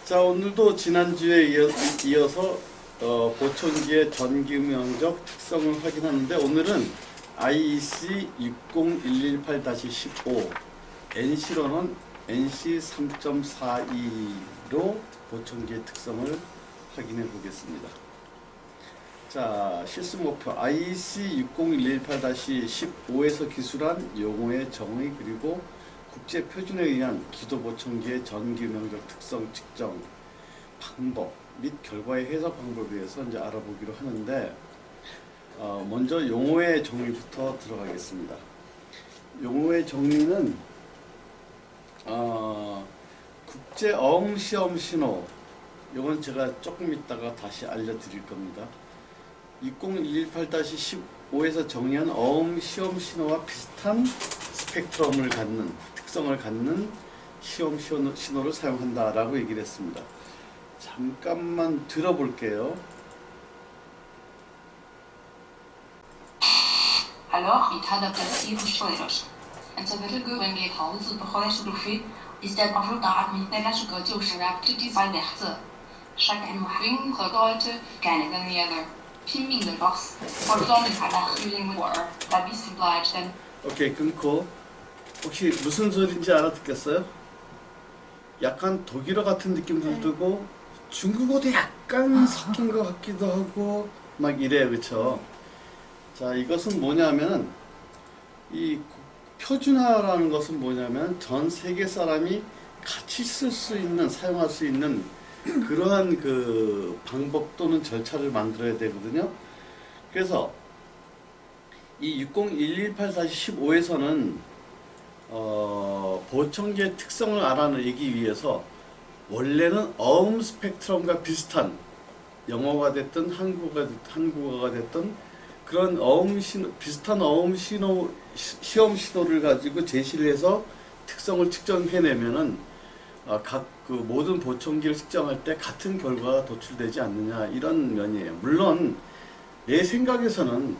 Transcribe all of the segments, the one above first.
자, 오늘도 지난주에 이어서 보청기의 전기명적 특성을 확인하는데, 오늘은 IEC 60118-15 NC로는 NC 3.42로 보청기의 특성을 확인해 보겠습니다. 자, 실습 목표 IEC 60118-15에서 기술한 용어의 정의, 그리고 국제 표준에 의한 기도 보청기의 전기명적 특성 측정 방법 및 결과의 해석 방법에 대해서 이제 알아보기로 하는데, 먼저 용어의 정의부터 들어가겠습니다. 용어의 정의는 국제 어음 시험 신호, 이건 제가 조금 있다가 다시 알려드릴 겁니다. 60118-15에서 정의한 어음 시험 신호와 비슷한 스펙트럼을 갖는, 특성을 갖는 시험 신호를 사용한다라고 얘기를 했습니다. 잠깐만 들어볼게요. Alors, il adaptative storage. En terwijl ik in house begrijpt hoeveel is dat afgedacht met de laatste keer zo rapid die zijn echte. Chaque moeilijk gedooite kan ik dan eerder. 拼命的 box， 或者专门还来黑人玩儿，在 busy blind then。 오케이, 끊고. 혹시 무슨 소리인지 알아듣겠어요? 약간 독일어 같은 느낌도 들고 중국어도 약간 섞인 것 같기도 하고 막 이래요, 그쵸? 자, 이것은 뭐냐면, 이 표준화라는 것은 뭐냐면 전 세계 사람이 같이 쓸 수 있는, 사용할 수 있는 그러한 그 방법 또는 절차를 만들어야 되거든요. 그래서 이 60118-15에서는 보청기의 특성을 알아내기 위해서 원래는 어음 스펙트럼과 비슷한, 영어가 됐든 한국어가 됐든 그런 비슷한 어음 시험 신호를 가지고 제시를 해서 특성을 측정해내면은 각 그 모든 보청기를 측정할 때 같은 결과가 도출되지 않느냐, 이런 면이에요. 물론 내 생각에서는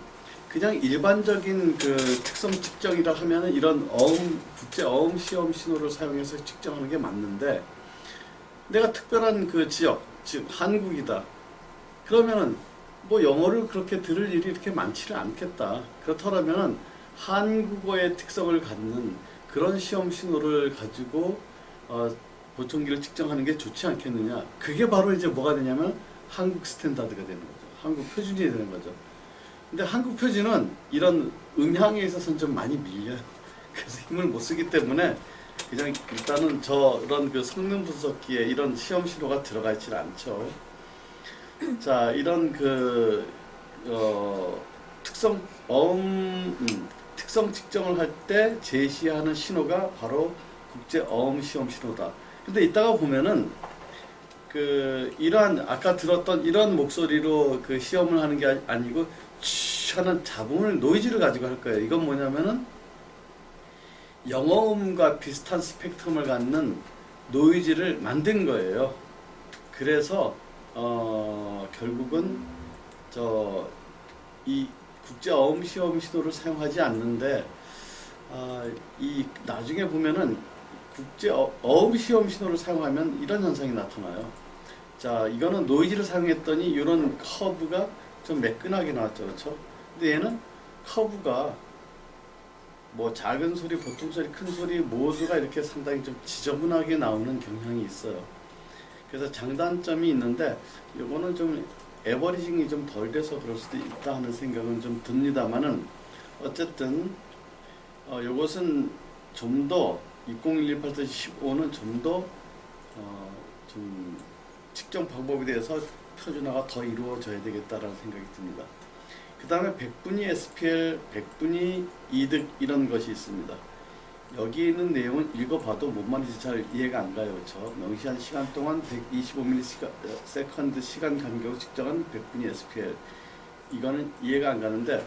그냥 일반적인 그 특성 측정이라 하면은 이런 국제 어음 시험 신호를 사용해서 측정하는 게 맞는데, 내가 특별한 그 지역, 즉 한국이다 그러면은 뭐 영어를 그렇게 들을 일이 이렇게 많지는 않겠다. 그렇더라면은 한국어의 특성을 갖는 그런 시험 신호를 가지고 보청기를 측정하는 게 좋지 않겠느냐. 그게 바로 이제 뭐가 되냐면 한국 스탠다드가 되는 거죠. 한국 표준이 되는 거죠. 근데 한국 표준은 이런 음향에 있어서는 좀 많이 밀려요. 그래서 힘을 못 쓰기 때문에 그냥 일단은 저런 그 성능 분석기에 이런 시험 신호가 들어가 있질 않죠. 자, 이런 그 특성 측정을 할 때 제시하는 신호가 바로 국제 어음 시험 신호다. 근데 이따가 보면은 이러한 아까 들었던 이런 목소리로 그 시험을 하는 게 아니고 쉿 하는 잡음을, 노이즈를 가지고 할 거예요. 이건 뭐냐면은 영어음과 비슷한 스펙트럼을 갖는 노이즈를 만든 거예요. 그래서 결국은 이 국제 어음 시험 신호를 사용하지 않는데, 이 나중에 보면은 국제 어음 시험 신호를 사용하면 이런 현상이 나타나요. 자, 이거는 노이즈를 사용했더니 이런 커브가 좀 매끈하게 나왔죠, 그렇죠? 근데 얘는 커브가 뭐 작은 소리, 보통 소리, 큰 소리 모두가 이렇게 상당히 좀 지저분하게 나오는 경향이 있어요. 그래서 장단점이 있는데, 요거는 좀 에버리징이 좀 덜 돼서 그럴 수도 있다 하는 생각은 좀 듭니다만은, 어쨌든 요것은 좀 더 60118-15는 좀 더 좀 측정 방법에 대해서 표준화가 더 이루어져야 되겠다라는 생각이 듭니다. 그 다음에 백분위 SPL, 백분위 이득, 이런 것이 있습니다. 여기 있는 내용은 읽어봐도 뭔 말인지 잘 이해가 안 가요, 그렇죠? 명시한 시간 동안 125ms 시간 간격을 측정한 백분위 SPL, 이거는 이해가 안 가는데,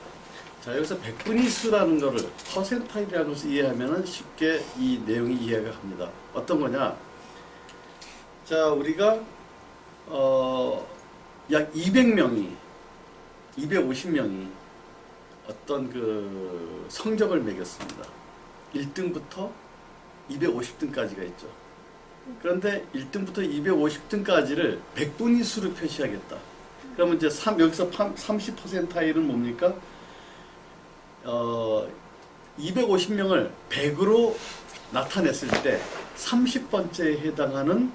자, 여기서 백분위 수라는 거를, 퍼센타일이라는 것을 이해하면 쉽게 이 내용이 이해가 갑니다. 어떤 거냐? 자, 우리가 약 200명이 250명이 어떤 그 성적을 매겼습니다. 1등부터 250등까지가 있죠. 그런데 1등부터 250등까지를 백분위 수로 표시하겠다. 그러면 이제 여기서 30%타일은 뭡니까? 250명을 100으로 나타냈을 때 30번째에 해당하는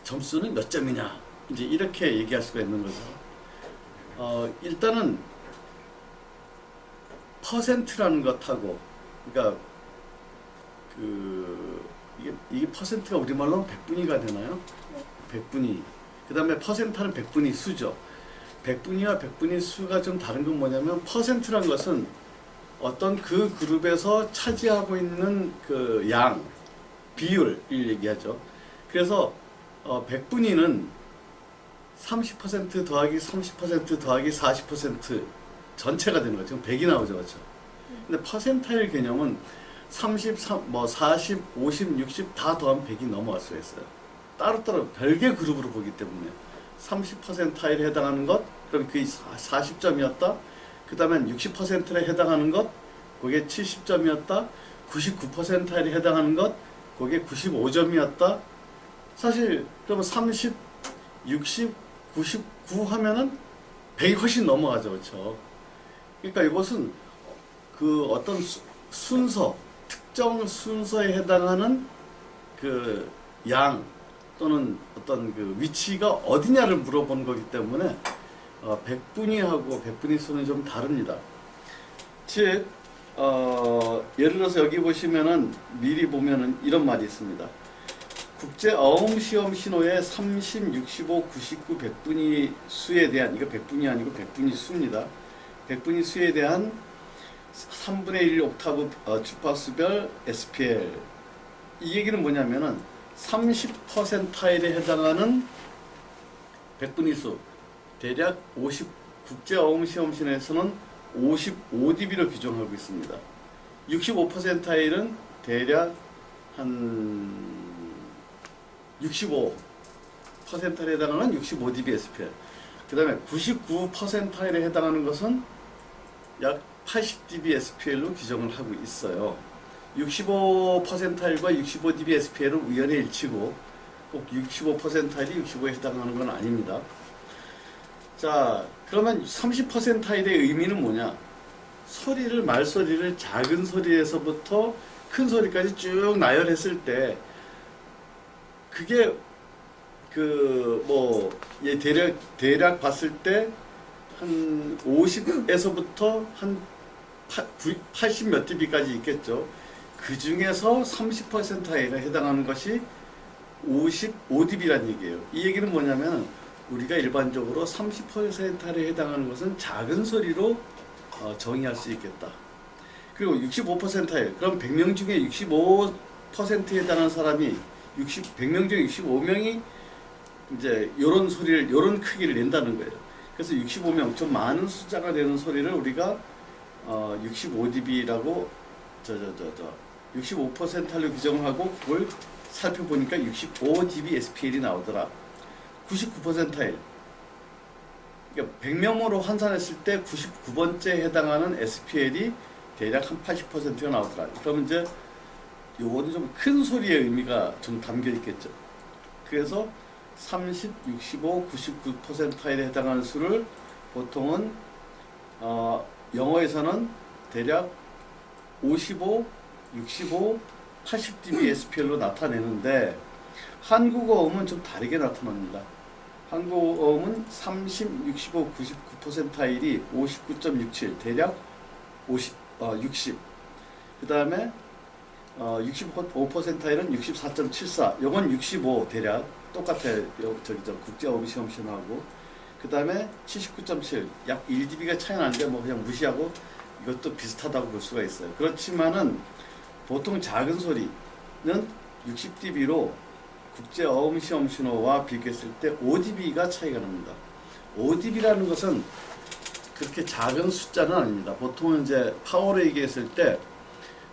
점수는 몇 점이냐, 이제 이렇게 얘기할 수가 있는 거죠. 일단은 퍼센트라는 것하고, 그러니까 이게 퍼센트가 우리말로 백분위가 되나요? 백분위. 그 다음에 퍼센트는 백분위 수죠. 백분위와 백분위 수가 좀 다른 건 뭐냐면, 퍼센트란 것은 어떤 그 그룹에서 차지하고 있는 그 양, 비율을 얘기하죠. 그래서 백분위는 30% 더하기 30% 더하기 40% 전체가 되는 거죠. 100이 나오죠. 그렇죠? 근데 퍼센타일 개념은 30, 40, 50, 60 다 더하면 100이 넘어갈 수가 있어요. 따로따로 별개 그룹으로 보기 때문에 30%타일에 해당하는 것, 그럼 그게 40점이었다. 그 다음엔 60%에 해당하는 것, 그게 70점이었다. 99%에 해당하는 것, 그게 95점이었다. 사실 그러면 30, 60, 99 하면은 100이 훨씬 넘어가죠. 그렇죠? 그러니까 이것은 그 어떤 순서, 특정 순서에 해당하는 그 양 또는 어떤 그 위치가 어디냐를 물어본 거기 때문에 백분위하고 백분위 수는 좀 다릅니다. 즉 예를 들어서 여기 보시면은 미리 보면은 이런 말이 있습니다. 국제 어음 시험 신호의 30, 65, 99 백분위 수에 대한, 이거 백분위 아니고 백분위 수입니다. 백분위 수에 대한 3분의 1 옥타브 주파수별 SPL. 이 얘기는 뭐냐면은 30%타일에 해당하는 백분위 수, 대략 50, 국제 어음 시험 신호에서는 55dB로 규정하고 있습니다. 65%타일은 대략 한 65%에 해당하는 65dB SPL. 그 다음에 99%타일에 해당하는 것은 약 80dB SPL로 규정을 하고 있어요. 65%타일과 65dB SPL은 우연의 일치고 꼭 65%타일이 65에 해당하는 건 아닙니다. 자, 그러면 30%타일의 의미는 뭐냐? 소리를, 말소리를 작은 소리에서부터 큰 소리까지 쭉 나열했을 때 그게 대략 봤을 때 한 50에서부터 한 80 몇 dB까지 있겠죠. 그 중에서 30%에 해당하는 것이 55dB란 얘기예요. 이 얘기는 뭐냐면 우리가 일반적으로 30%에 해당하는 것은 작은 소리로 정의할 수 있겠다. 그리고 65%에, 그럼 100명 중에 65%에 해당하는 사람이 100명 중에 65명이 이제 요런 소리를, 요런 크기를 낸다는 거예요. 그래서 65명, 좀 많은 숫자가 되는 소리를 우리가 65dB라고 65%로 규정을 하고 그걸 살펴보니까 65dB SPL이 나오더라. 99%일, 그러니까 100명으로 환산했을 때 99번째에 해당하는 SPL이 대략 한 80%가 나오더라. 그러면 이제 요거는 좀 큰 소리의 의미가 좀 담겨 있겠죠. 그래서 30, 65, 99%에 해당하는 수를 보통은 영어에서는 대략 55, 65, 80dB SPL로 나타내는데 한국어음은 좀 다르게 나타납니다. 한국어음은 30, 65, 99%일이 59.67, 대략 60. 그 다음에 65%일은 64.74. 요건 65 대략 똑같아요. 국제어음 시험 신호하고. 그 다음에 79.7, 약 1dB가 차이 나는데 뭐 그냥 무시하고 이것도 비슷하다고 볼 수가 있어요. 그렇지만은 보통 작은 소리는 60dB로 국제어음 시험 신호와 비교했을 때 5dB가 차이가 납니다. 5dB라는 것은 그렇게 작은 숫자는 아닙니다. 보통은 이제 파워로 얘기했을 때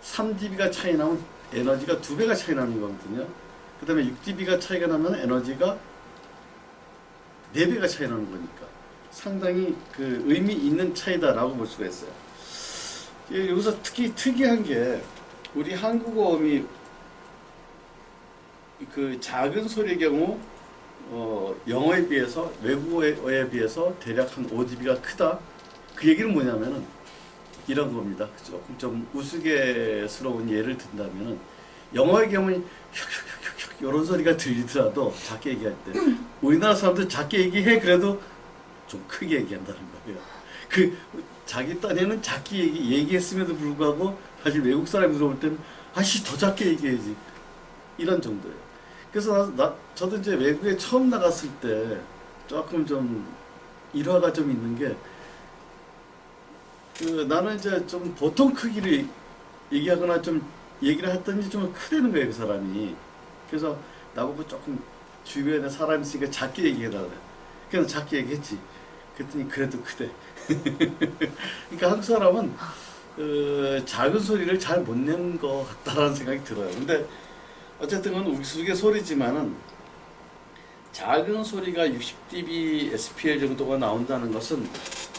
3dB가 차이 나면 에너지가 2배가 차이 나는 거거든요. 그 다음에 6dB가 차이가 나면 에너지가 4배가 차이 나는 거니까 상당히 그 의미 있는 차이다라고 볼 수가 있어요. 여기서 특히 특이한 게 우리 한국어음이 그 작은 소리의 경우 영어에 비해서 외국어에 비해서 대략 한 5dB가 크다. 그 얘기는 뭐냐면은 이런 겁니다. 조금 좀 우스갯스러운 예를 든다면은 영어의 경우는 흉흉흉흉 이런 소리가 들리더라도 작게 얘기할 때 우리나라 사람들 작게 얘기해 그래도 좀 크게 얘기한다는 거예요. 그 자기 딴에는 작게 얘기했음에도 불구하고 사실 외국 사람이 들어볼 때는 아씨 더 작게 얘기해야지 이런 정도예요. 그래서 저도 이제 외국에 처음 나갔을 때 조금 좀 일화가 좀 있는 게 나는 이제 좀 보통 크기를 얘기하거나 좀 얘기를 했더니 좀 크다는 거예요, 그 사람이. 그래서 나보고 조금 주변에 사람이 있으니까 작게 얘기해달라 그래. 그래서 작게 얘기했지. 그랬더니 그래도 크대. 그러니까 한국 사람은 작은 소리를 잘 못 낸 것 같다라는 생각이 들어요. 근데 어쨌든 그건 우스갯소리지만은 작은 소리가 60dB SPL 정도가 나온다는 것은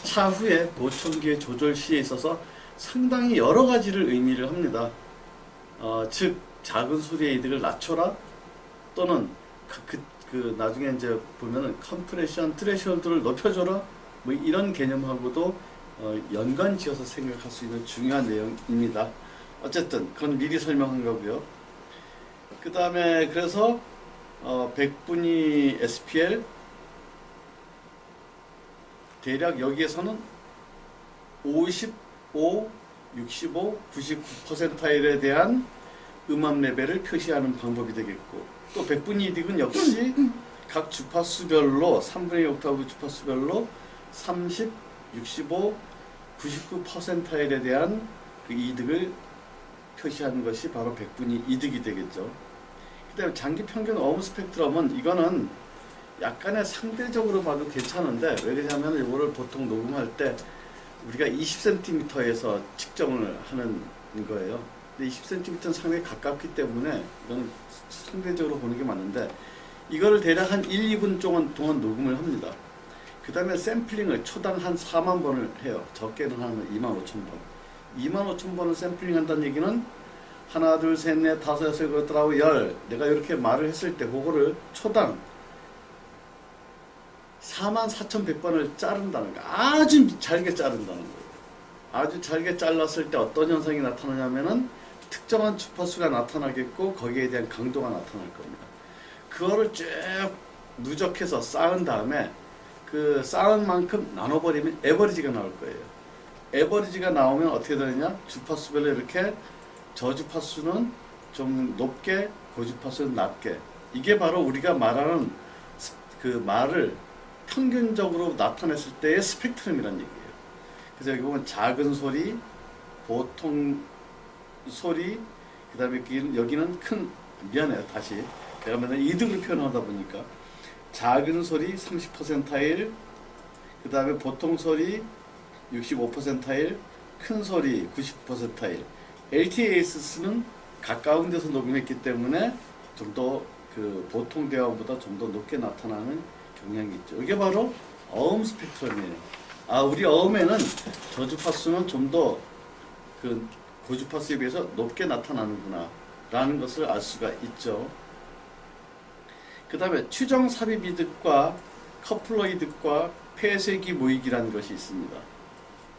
차후에 보청기의 조절 시에 있어서 상당히 여러 가지를 의미를 합니다. 즉 작은 소리의 이득을 낮춰라 또는 나중에 이제 보면은 컴프레션 트레시홀드를 높여줘라 뭐 이런 개념하고도 연관지어서 생각할 수 있는 중요한 내용입니다. 어쨌든 그건 미리 설명한 거고요. 그 다음에 그래서 100분위 SPL 대략 여기에서는 55, 65, 99%에 대한 음압 레벨을 표시하는 방법이 되겠고 또 100분위 이득은 역시 각 주파수별로 3분의 6옥타브 주파수별로 30, 65, 99%에 대한 그 이득을 표시하는 것이 바로 100분위 이득이 되겠죠. 그 다음에 장기 평균 어음 스펙트럼은 이거는 약간의 상대적으로 봐도 괜찮은데 왜 그러냐면 이거를 보통 녹음할 때 우리가 20cm에서 측정을 하는 거예요. 근데 20cm는 상당히 가깝기 때문에 이건 상대적으로 보는 게 맞는데 이거를 대략 한 1, 2분 동안 녹음을 합니다. 그 다음에 샘플링을 초당 한 4만 번을 해요. 적게는 하면 25,000번. 25,000번을 샘플링 한다는 얘기는 하나, 둘, 셋, 넷, 다섯, 여섯, 일곱, 여덟, 아홉, 열 내가 이렇게 말을 했을 때 그거를 초당 44,100번을 자른다는 거. 아주 잘게 자른다는 거예요. 아주 잘게 잘랐을 때 어떤 현상이 나타나냐면은 특정한 주파수가 나타나겠고 거기에 대한 강도가 나타날 겁니다. 그거를 쭉 누적해서 쌓은 다음에 그 쌓은 만큼 나눠버리면 에버리지가 나올 거예요. 에버리지가 나오면 어떻게 되느냐? 주파수별로 이렇게 저주파수는 좀 높게, 고주파수는 낮게. 이게 바로 우리가 말하는 그 말을 평균적으로 나타냈을 때의 스펙트럼이라는 얘기예요. 그래서 여기 보면 작은 소리, 보통 소리, 그 다음에 여기는 큰, 미안해요, 다시. 내가 맨날 이득을 표현하다 보니까. 작은 소리 30%일, 그 다음에 보통 소리 65%일, 큰 소리 90%일. LTAS는 가까운 데서 녹음했기 때문에 좀 더 그 보통 대화보다 좀 더 높게 나타나는 경향이 있죠. 이게 바로 어음 스펙트럼이에요. 우리 어음에는 저주파수는 좀 더 그 고주파수에 비해서 높게 나타나는구나 라는 것을 알 수가 있죠. 그 다음에 추정 삽입 이득과 커플러 이득과 폐쇄기 모이기라는 것이 있습니다.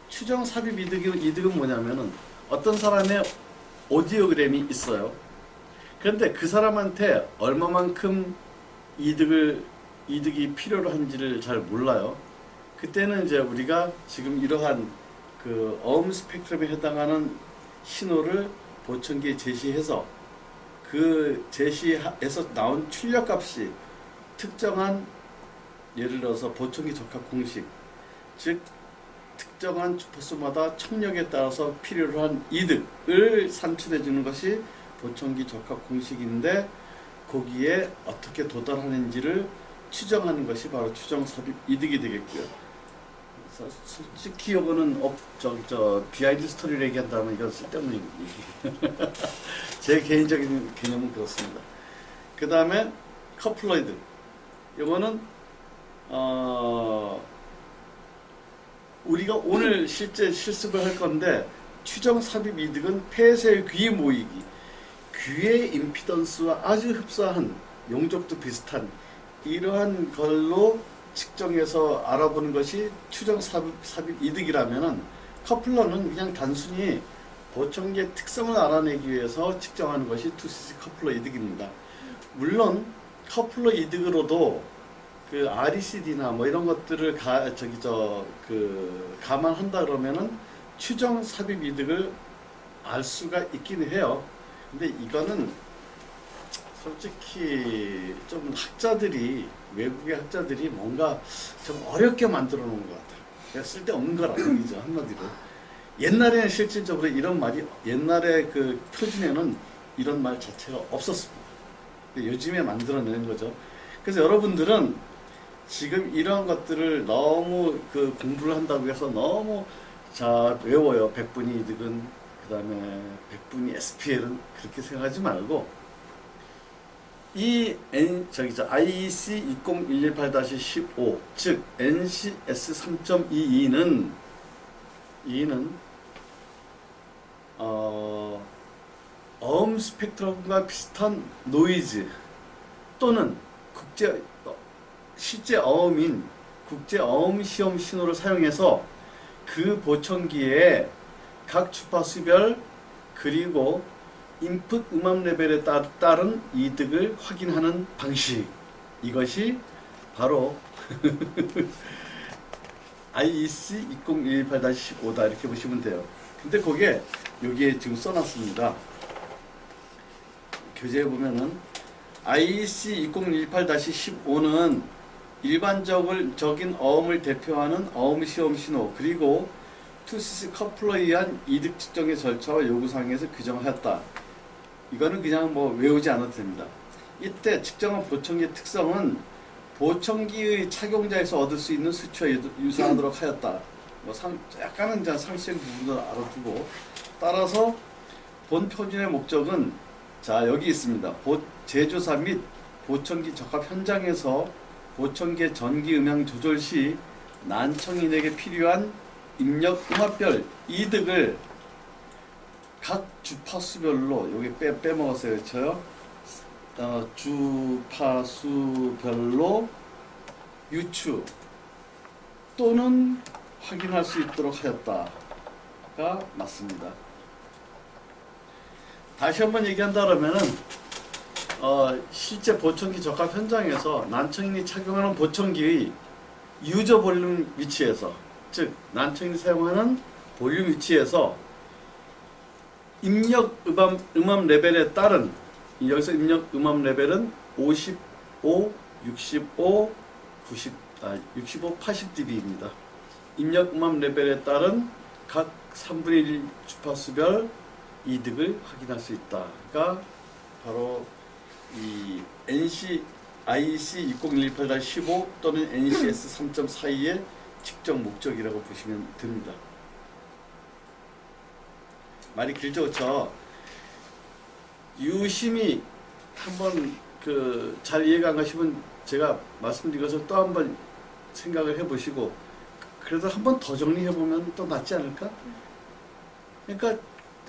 추정 삽입 이득은 뭐냐면은 어떤 사람의 오디오그램이 있어요. 그런데 그 사람한테 얼마만큼 이득이 필요로 한지를 잘 몰라요. 그때는 이제 우리가 지금 이러한 그 어음 스펙트럼에 해당하는 신호를 보청기에 제시해서 그 제시에서 나온 출력값이 특정한 예를 들어서 보청기 적합 공식, 즉 특정한 주파수마다 청력에 따라서 필요로 한 이득을 산출해 주는 것이 보청기 적합 공식인데 거기에 어떻게 도달하는지를 추정하는 것이 바로 추정 삽입 이득이 되겠고요. 그래서 솔직히 이거는 비하인드 스토리를 얘기한다면 이건 쓸데없는 얘기예요. 제 개인적인 개념은 그렇습니다. 그 다음에 커플러 이득. 이거는 우리가 오늘 실제 실습을 할 건데 추정 삽입 이득은 폐쇄 귀 모이기. 귀의 임피던스와 아주 흡사한 용적도 비슷한 이러한 걸로 측정해서 알아보는 것이 추정 삽입 이득이라면은 커플러는 그냥 단순히 보청기의 특성을 알아내기 위해서 측정하는 것이 2cc 커플러 이득입니다. 물론 커플러 이득으로도 그 RECD나 뭐 이런 것들을 감안한다 그러면은 추정 삽입 이득을 알 수가 있긴 해요. 근데 이거는 솔직히 좀 외국의 학자들이 뭔가 좀 어렵게 만들어 놓은 것 같아요. 그냥 쓸데없는 거라 얘기죠, 한마디로. 옛날에는 실질적으로 옛날에 그 표준에는 이런 말 자체가 없었습니다. 요즘에 만들어내는 거죠. 그래서 여러분들은 지금 이런 것들을 너무 공부를 한다고 해서 너무 자 외워요. 100분위 이득은, 그 다음에 100분위 SPL은 그렇게 생각하지 말고 이 IEC 20118-15 즉 NCS 3.22는 어음 스펙트럼과 비슷한 노이즈 또는 실제 어음인 국제 어음 시험 신호를 사용해서 그 보청기에 각 주파수별 그리고 인풋 음압 레벨에 따른 이득을 확인하는 방식, 이것이 바로 IEC 20118-15다 이렇게 보시면 돼요. 근데 그게 여기에 지금 써놨습니다. 교재에 보면은 IEC 2018-15는 일반적인 어음을 대표하는 어음 시험 신호 그리고 2cc 커플러에 의한 이득 측정의 절차와 요구사항에서 규정하였다. 이거는 그냥 뭐 외우지 않아도 됩니다. 이때 측정한 보청기의 특성은 보청기의 착용자에서 얻을 수 있는 수치와 유사하도록 하였다. 뭐 약간은 상식 부분을 알아두고, 따라서 본 표준의 목적은 자 여기 있습니다. 제조사 및 보청기 적합 현장에서 보청기의 전기 음향 조절 시 난청인에게 필요한 입력 음압별 이득을 각 주파수별로, 여기 빼먹었어요. 그렇죠? 주파수별로 유추 또는 확인할 수 있도록 하였다가 맞습니다. 다시 한번 얘기한다면은 실제 보청기 적합 현장에서 난청인이 착용하는 보청기의 유저 볼륨 위치에서, 즉 난청인이 사용하는 볼륨 위치에서 입력 음압 레벨에 따른, 여기서 입력 음압 레벨은 55, 65, 80dB입니다. 입력 음압 레벨에 따른 각 3분의 1 주파수별 이득을 확인할 수 있다가 바로 이 IEC 20118-15 또는 NCS 3.42의 측정 목적이라고 보시면 됩니다. 말이 길죠, 그렇죠? 유심히 한번 잘 이해가 안 가시면 제가 말씀드린 것을 또 한번 생각을 해보시고, 그래도 한번 더 정리해보면 또 낫지 않을까? 그러니까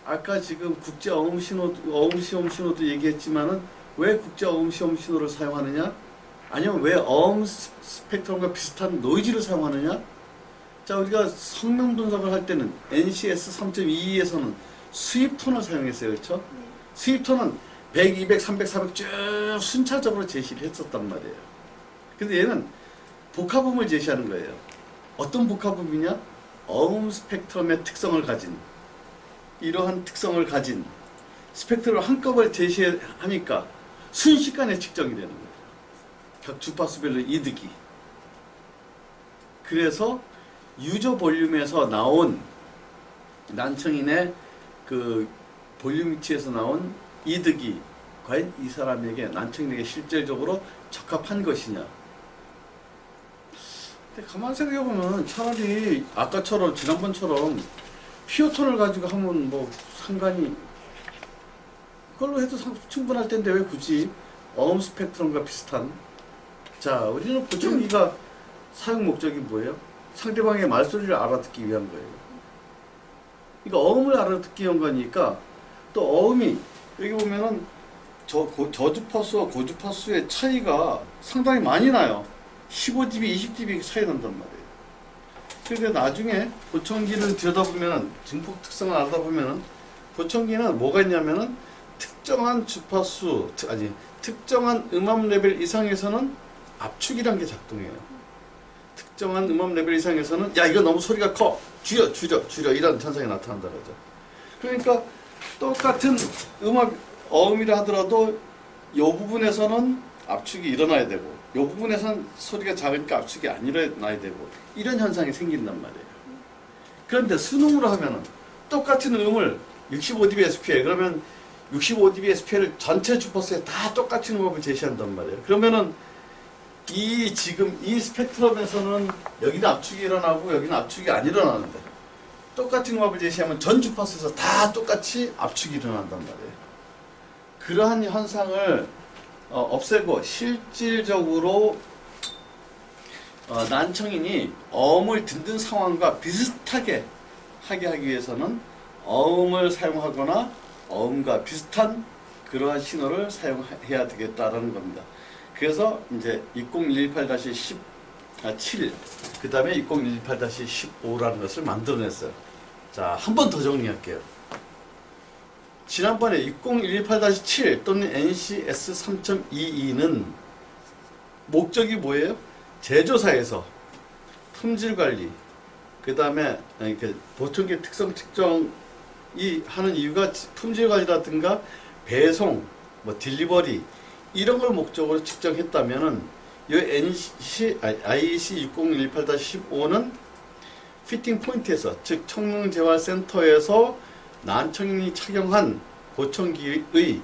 아까 지금 국제 어음 시험 신호도 얘기했지만은 왜 국제 어음 시험 신호를 사용하느냐? 아니면 왜 어음 스펙트럼과 비슷한 노이즈를 사용하느냐? 자, 우리가 성능 분석을 할 때는 NCS 3.22에서는 수입 톤을 사용했어요. 그렇죠? 네. 수입 톤은 100, 200, 300, 400 쭉 순차적으로 제시를 했었단 말이에요. 근데 얘는 복합음을 제시하는 거예요. 어떤 복합음이냐? 어음 스펙트럼의 특성을 가진, 이러한 특성을 가진 스펙트럼을 한꺼번에 제시하니까 순식간에 측정이 되는 거예요. 각 주파수별로 이득이. 그래서 유저 볼륨에서 나온 난청인의 볼륨 위치에서 나온 이득이 과연 이 사람에게, 난청인에게 실질적으로 적합한 것이냐. 근데 가만히 생각해보면 차라리 아까처럼, 지난번처럼 피오톤을 가지고 하면 뭐 상관이, 그걸로 해도 충분할 텐데 왜 굳이 어음 스펙트럼과 비슷한. 자, 우리는 보청기가 사용 목적이 뭐예요? 상대방의 말소리를 알아듣기 위한 거예요. 그러니까 어음을 알아듣기 위한 거니까, 또 어음이 여기 보면은 저주파수와 고주파수의 차이가 상당히 많이 나요. 15dB, 20dB 차이 난단 말이에요. 그런데 나중에 보청기를 들여다보면은, 증폭 특성을 알아보면은, 보청기는 뭐가 있냐면은, 특정한 주파수, 특정한 음압 레벨 이상에서는 압축이란 게 작동해요. 특정한 음압 레벨 이상에서는, 야, 이거 너무 소리가 커! 줄여! 이런 현상이 나타난다 그러죠. 그러니까, 똑같은 어음이라 하더라도, 요 부분에서는 압축이 일어나야 되고, 요 부분에서는 소리가 작으니까 압축이 안 일어나야 되고, 이런 현상이 생긴단 말이에요. 그런데 수능으로 하면은, 똑같은 음을 65dB SPL, 그러면 65dB SPL을 전체 주파수에 다 똑같은 음압을 제시한단 말이에요. 그러면은, 지금 이 스펙트럼에서는 여기는 압축이 일어나고, 여기는 압축이 안 일어나는데, 똑같은 음압을 제시하면 전 주파수에서 다 똑같이 압축이 일어난단 말이에요. 그러한 현상을 없애고 실질적으로 난청인이 어음을 듣는 상황과 비슷하게 하게 하기 위해서는 어음을 사용하거나 어음과 비슷한 그러한 신호를 사용해야 되겠다라는 겁니다. 그래서 이제 2018-17 그 다음에 2018-15라는 것을 만들어냈어요. 자, 한 번 더 정리할게요. 지난번에 6018-7 또는 NCS 3.22는 목적이 뭐예요? 제조사에서 품질 관리, 그 다음에 보청기 특성 측정이 하는 이유가 품질 관리라든가 배송, 딜리버리 이런 걸 목적으로 측정했다면은 이 IEC 6018-15는 피팅 포인트에서, 즉 청릉재활센터에서 난청인이 착용한 보청기의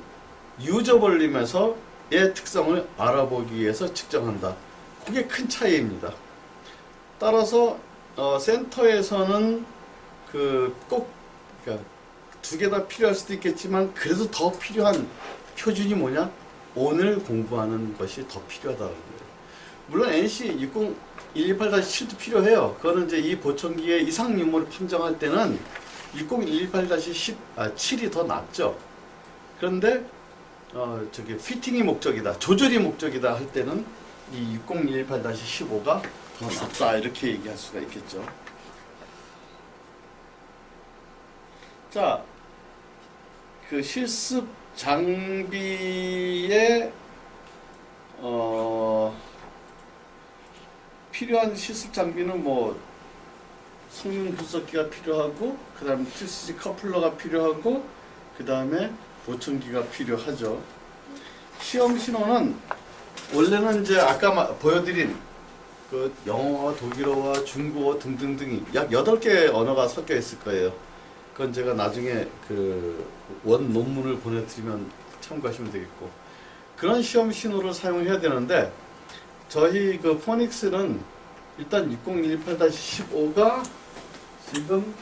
유저 볼륨에서의 특성을 알아보기 위해서 측정한다. 그게 큰 차이입니다. 따라서 센터에서는 꼭 두 개 다 필요할 수도 있겠지만 그래도 더 필요한 표준이 뭐냐? 오늘 공부하는 것이 더 필요하다는 거예요. 물론 NC 6018-7도 필요해요. 그거는 이제 이 보청기의 이상 유무를 판정할 때는 6018-7이 더 낫죠. 그런데 피팅이 목적이다, 조절이 목적이다 할 때는 이 6018-15가 더 낫다 이렇게 얘기할 수가 있겠죠. 자, 그 실습 장비에 필요한 실습 장비는 성능 분석기가 필요하고, 그 다음에 TCG 커플러가 필요하고, 그 다음에 보청기가 필요하죠. 시험 신호는 원래는 이제 아까 보여드린 그 영어와 독일어와 중국어 등등등이 약 8개 언어가 섞여 있을 거예요. 그건 제가 나중에 원 논문을 보내드리면 참고하시면 되겠고, 그런 시험 신호를 사용해야 되는데, 저희 포닉스는 일단 6018-15가 지금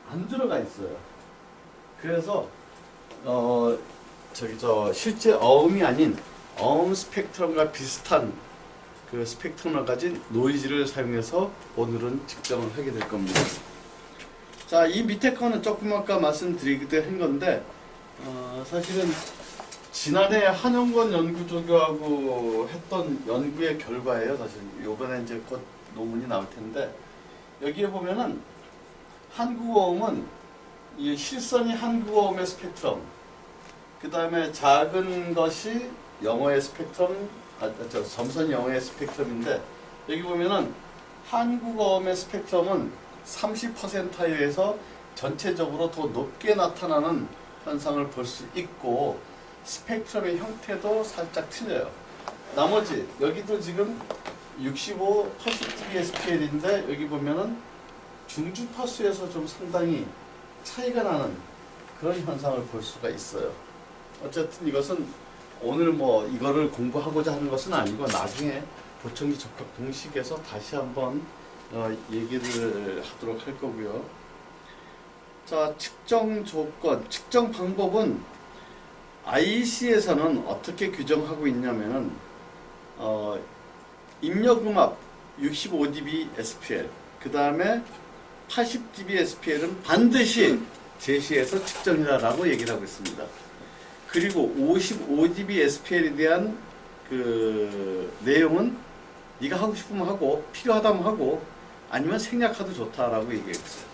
안 들어가 있어요. 그래서 실제 어음이 아닌 어음 스펙트럼과 비슷한 그 스펙트럼을 가진 노이즈를 사용해서 오늘은 측정을 하게 될 겁니다. 자, 이 밑에 거는 조금 아까 말씀드리기도 한 건데, 사실은 지난해 한영권 연구조교하고 했던 연구의 결과예요. 사실 요번에 이제 곧 논문이 나올 텐데, 여기에 보면은 한국어음은 이 실선이 한국어음의 스펙트럼, 그 다음에 작은 것이 영어의 스펙트럼, 점선이 영어의 스펙트럼인데, 여기 보면은 한국어음의 스펙트럼은 30%에서 전체적으로 더 높게 나타나는 현상을 볼 수 있고, 스펙트럼의 형태도 살짝 틀려요. 나머지 여기도 지금 65, 80dB SPL인데 여기 보면은 중주파수에서 좀 상당히 차이가 나는 그런 현상을 볼 수가 있어요. 어쨌든 이것은 오늘 이거를 공부하고자 하는 것은 아니고, 나중에 보청기 적합 공식에서 다시 한번 얘기를 하도록 할 거고요. 자, 측정 조건, 측정 방법은 IEC에서는 어떻게 규정하고 있냐면은 입력음압 65dB SPL, 그 다음에 80dB SPL은 반드시 제시해서 측정해라라고 얘기를 하고 있습니다. 그리고 55dB SPL에 대한 그 내용은 네가 하고 싶으면 하고 필요하다면 하고 아니면 생략해도 좋다라고 얘기했어요.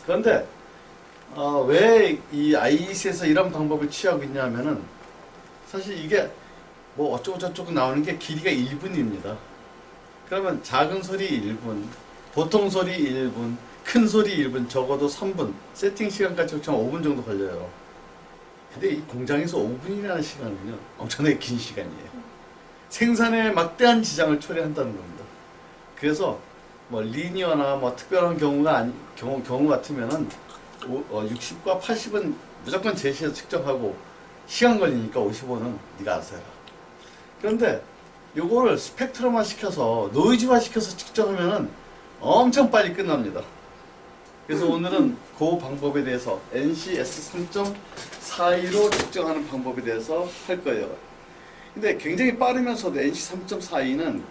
그런데 왜 이 IEC에서 이런 방법을 취하고 있냐면은 사실 이게 뭐 어쩌고 저쩌고 나오는 게 길이가 1분입니다. 그러면 작은 소리 1분, 보통 소리 1분, 큰 소리 1분, 적어도 3분, 세팅 시간까지 합치면 5분 정도 걸려요. 근데 이 공장에서 5분이라는 시간은요, 엄청나게 긴 시간이에요. 생산에 막대한 지장을 초래한다는 겁니다. 그래서 뭐 리니어나 뭐 특별한 경우 같으면은 60과 80은 무조건 제시해서 측정하고 시간 걸리니까 55는 네가 알아서 해라. 그런데 요거를 스펙트럼화 시켜서 노이즈화 시켜서 측정하면은 엄청 빨리 끝납니다. 그래서 오늘은 그 방법에 대해서 NCS 3.42로 측정하는 방법에 대해서 할 거예요. 근데 굉장히 빠르면서도 NC 3.42는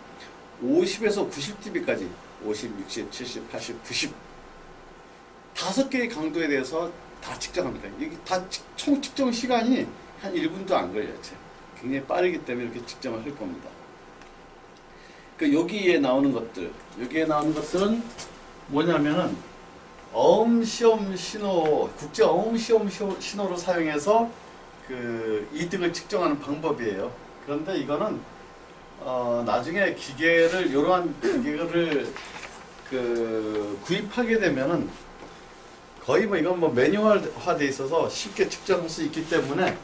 50에서 90dB까지 50, 60, 70, 80, 90 5개의 강도에 대해서 다 측정합니다. 이게 다 총 측정 시간이 한 1분도 안 걸려요. 굉장히 빠르기 때문에 이렇게 측정을 할 겁니다. 그 여기에 나오는 것들은 뭐냐면은 어음시험 신호, 국제 어음시험 신호를 사용해서 그 이득을 측정하는 방법이에요. 그런데 이거는 나중에 이러한 기계를 구입하게 되면은 거의 뭐 이건 뭐 매뉴얼화돼 있어서 쉽게 측정할 수 있기 때문에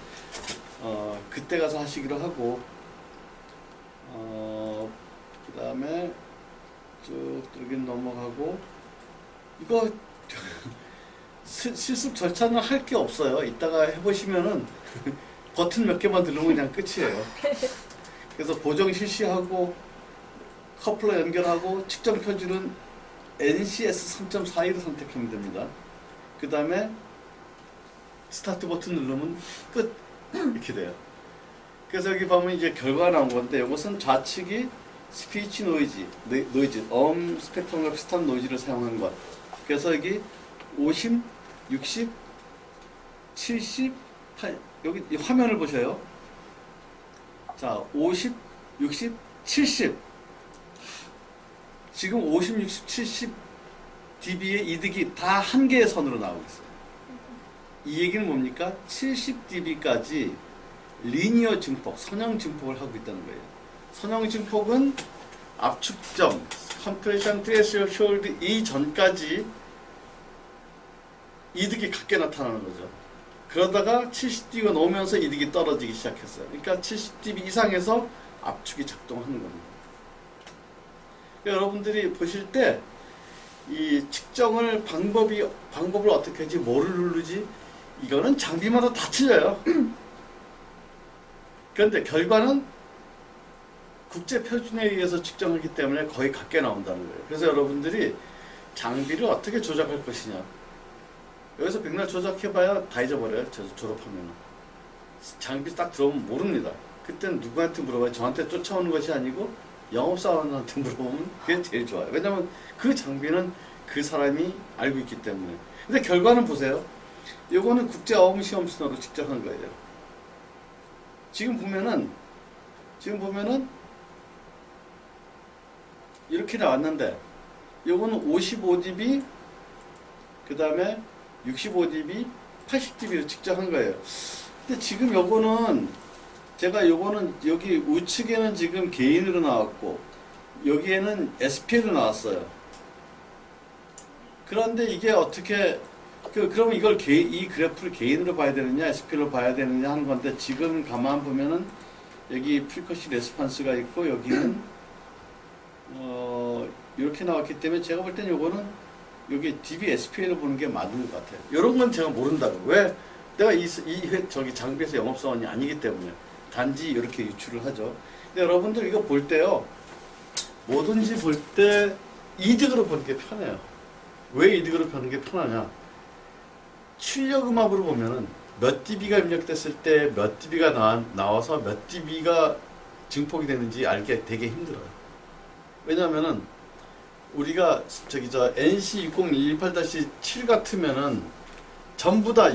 그때 가서 하시기로 하고 그 다음에 쭉 여기 넘어가고 이거 실습 절차는 할 게 없어요. 이따가 해보시면은 버튼 몇 개만 누르면 그냥 끝이에요. 그래서 보정 실시하고 커플러 연결하고 측정 표준은 NCS 3.42로 선택하면 됩니다. 그 다음에 스타트 버튼 누르면 끝 이렇게 돼요. 그래서 여기 보면 이제 결과가 나온 건데 이것은 좌측이 스피치 노이즈, 스펙트럼과 비슷한 노이즈를 사용한 것. 그래서 여기 50, 60, 70, 8, 여기 이 화면을 보셔요. 자, 50, 60, 70. 지금 50, 60, 70 dB의 이득이 다 한 개의 선으로 나오고 있어요. 이 얘기는 뭡니까? 70 dB까지 리니어 증폭, 선형 증폭을 하고 있다는 거예요. 선형 증폭은 압축점, 컴프레션 트레시홀드 이전까지 이득이 같게 나타나는 거죠. 그러다가 70dB가 넘으면서 이득이 떨어지기 시작했어요. 그러니까 70dB 이상에서 압축이 작동하는 겁니다. 그러니까 여러분들이 보실 때 이 측정을 방법을 어떻게 하지, 뭐를 누르지, 이거는 장비마다 다 틀려요. 그런데 결과는 국제 표준에 의해서 측정하기 때문에 거의 같게 나온다는 거예요. 그래서 여러분들이 장비를 어떻게 조작할 것이냐. 여기서 백날 조작해봐야 다 잊어버려요. 졸업하면. 장비 딱 들어오면 모릅니다. 그때는 누구한테 물어봐요. 저한테 쫓아오는 것이 아니고 영업사원한테 물어보면 그게 제일 좋아요. 왜냐면 그 장비는 그 사람이 알고 있기 때문에. 근데 결과는 보세요. 요거는 국제 어음시험 신호로 측정한 거예요. 지금 보면은 이렇게 나왔는데 요거는 55dB 그 다음에 65dB 80dB로 측정한 거예요. 근데 지금 요거는 여기 우측에는 지금 개인으로 나왔고 여기에는 SPL로 나왔어요. 그런데 이게 어떻게 그러면 이 그래프를 개인으로 봐야 되느냐 SPL로 봐야 되느냐 하는 건데 지금 가만 보면은 여기 프리커시 레스판스가 있고 여기는 이렇게 나왔기 때문에 제가 볼 때는 요거는 여기 DB SPL을 보는 게 맞는 것 같아요. 이런 건 제가 모른다고. 왜? 내가 저기 장비에서 영업사원이 아니기 때문에 단지 이렇게 유출을 하죠. 근데 여러분들 이거 볼 때요, 뭐든지 볼 때 이득으로 보는 게 편해요. 왜 이득으로 보는 게 편하냐? 출력음압으로 보면은 몇 dB가 입력됐을 때 몇 dB가 나와서 몇 dB가 증폭이 되는지 알기 되게 힘들어요. 왜냐면은 우리가 저기 저 NC 60118-7 같으면은 전부 다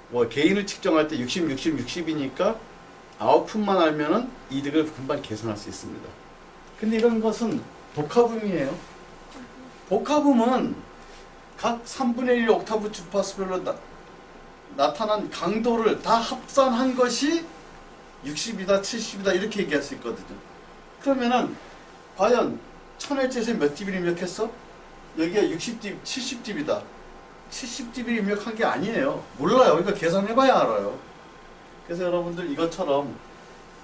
뭐 개인을 측정할 때 60, 60, 60이니까 아웃풋만 알면은 이득을 금방 계산할 수 있습니다. 근데 이런 것은 복합음이에요. 복합음은 각 3분의 1 옥타브 주파수별로 나타난 강도를 다 합산한 것이 60이다, 70이다 이렇게 얘기할 수 있거든요. 그러면은 과연 1000Hz에서 몇 dB를 입력했어? 여기가 60dB, 70dB다. 70dB를 입력한 게 아니에요. 몰라요. 그러니까 계산해봐야 알아요. 그래서 여러분들 이것처럼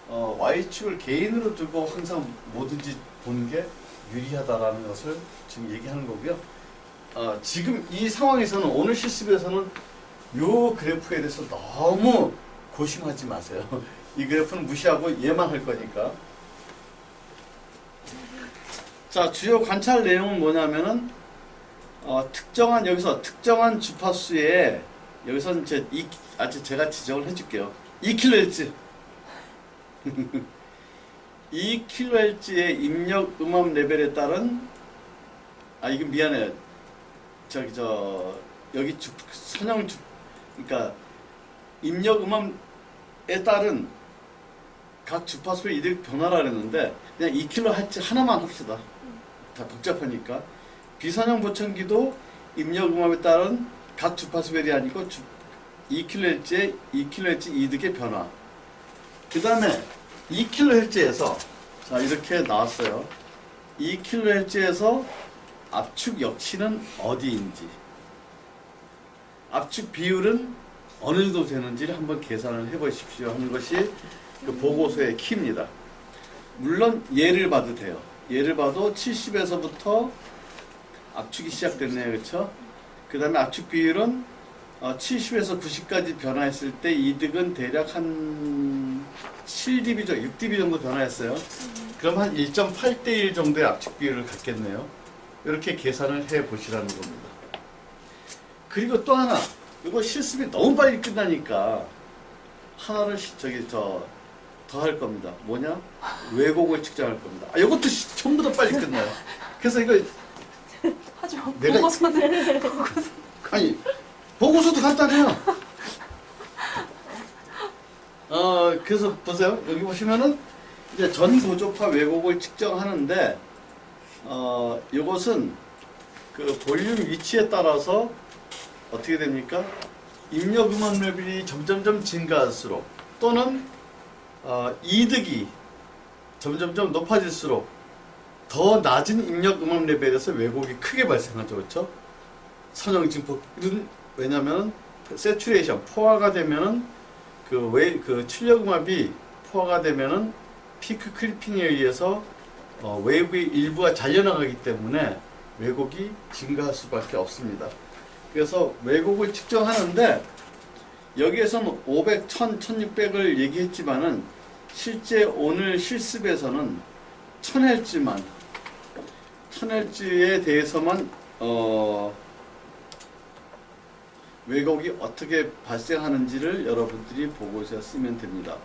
Y축을 개인으로 두고 항상 뭐든지 보는 게 유리하다라는 것을 지금 얘기하는 거고요. 지금 이 상황에서는 오늘 실습에서는 요 그래프에 대해서 너무 고심하지 마세요. 이 그래프는 무시하고 얘만 할 거니까. 자, 주요 관찰 내용은 뭐냐면은 여기서 특정한 주파수에 여기서는 제가 지정을 해줄게요. 2kHz 2kHz의 입력 음압 레벨에 따른 이거 미안해. 여기 그러니까 입력 음압에 따른 각 주파수의 이득 변화라 그랬는데 그냥 2kHz 하나만 합시다. 다 복잡하니까. 비선형 보청기도 입력 음압에 따른 각 주파수별이 아니고 2kHz의 2kHz 이득의 변화. 그 다음에 2kHz에서 자 이렇게 나왔어요. 2kHz에서 압축 역치는 어디인지, 압축 비율은 어느 정도 되는지를 한번 계산을 해보십시오 하는 것이 그 보고서의 키입니다. 물론 예를 봐도 돼요. 예를 봐도 70에서부터 압축이 시작됐네요. 그렇죠? 그 다음에 압축 비율은 70에서 90까지 변화했을 때 이득은 대략 한 7dB, 6dB 정도 변화했어요. 그럼 한 1.8대 1 정도의 압축 비율을 갖겠네요. 이렇게 계산을 해 보시라는 겁니다. 그리고 또 하나, 이거 실습이 너무 빨리 끝나니까 하나를 더 할 겁니다. 뭐냐? 왜곡을 측정할 겁니다. 이것도 전부 다 빨리 끝나요. 그래서 이거 하지마. 내가 보고서는 아니 보고서도 간단해요. 그래서 보세요. 여기 보시면은 이제 전 보조파 왜곡을 측정하는데 이것은 그 볼륨 위치에 따라서 어떻게 됩니까? 입력 음압 레벨이 점점점 증가할수록 또는 이득이 점점점 높아질수록 더 낮은 입력 음압 레벨에서 왜곡이 크게 발생하죠. 그렇죠? 선형 증폭은 왜냐면 세츄레이션 포화가 되면은 그 출력 음압이 포화가 되면은 피크 클리핑에 의해서 웨이브의 일부가 잘려나가기 때문에 왜곡이 증가할 수밖에 없습니다. 그래서 왜곡을 측정하는데 여기에서는 500, 1000, 1600을 얘기했지만은 실제 오늘 실습에서는 1000Hz만 1000Hz에 대해서만 왜곡이 어떻게 발생하는지를 여러분들이 보고서 쓰면 됩니다.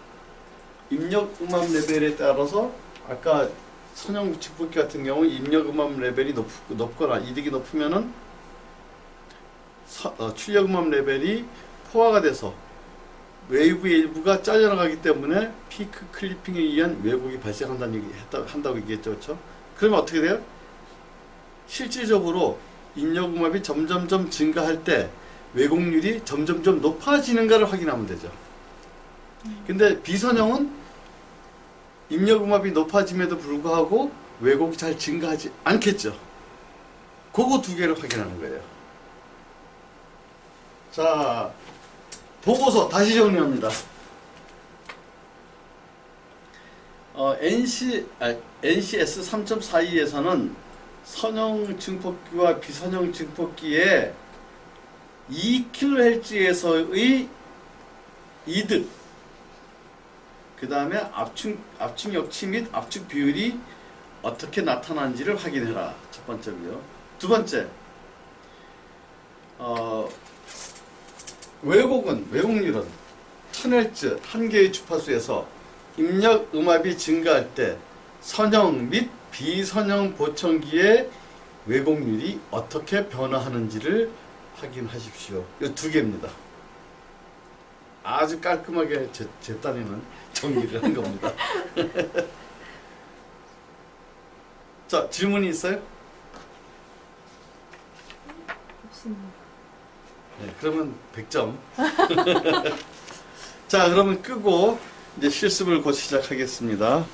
입력 음압 레벨에 따라서 아까 선형 측폭기 같은 경우 입력 음압 레벨이 높거나 이득이 높으면은 출력 음압 레벨이 포화가 돼서 웨이브의 일부가 잘려나가기 때문에 피크 클리핑에 의한 왜곡이 한다고 얘기했죠. 그렇죠? 그러면 어떻게 돼요? 실질적으로 입력 음압이 점점점 증가할 때 왜곡률이 점점점 높아지는가를 확인하면 되죠. 근데 비선형은 입력 음압이 높아짐에도 불구하고 왜곡이 잘 증가하지 않겠죠. 그거 두 개를 확인하는 거예요. 자, 보고서 다시 정리합니다. NCS 3.42에서는 선형 증폭기와 비선형 증폭기의 2kHz에서의 이득, 그 다음에 압축 역치 및 압축 비율이 어떻게 나타나는지를 확인해라. 첫 번째고요. 두 번째, 왜곡률은 1000Hz 한 개의 주파수에서 입력 음압이 증가할 때 선형 및 비선형 보청기의 왜곡률이 어떻게 변화하는지를 확인하십시오. 이 두 개입니다. 아주 깔끔하게 제 딴에는 정리를 한 겁니다. 자, 질문이 있어요? 없습니다. 네, 그러면 100점. 자, 그러면 끄고 이제 실습을 곧 시작하겠습니다.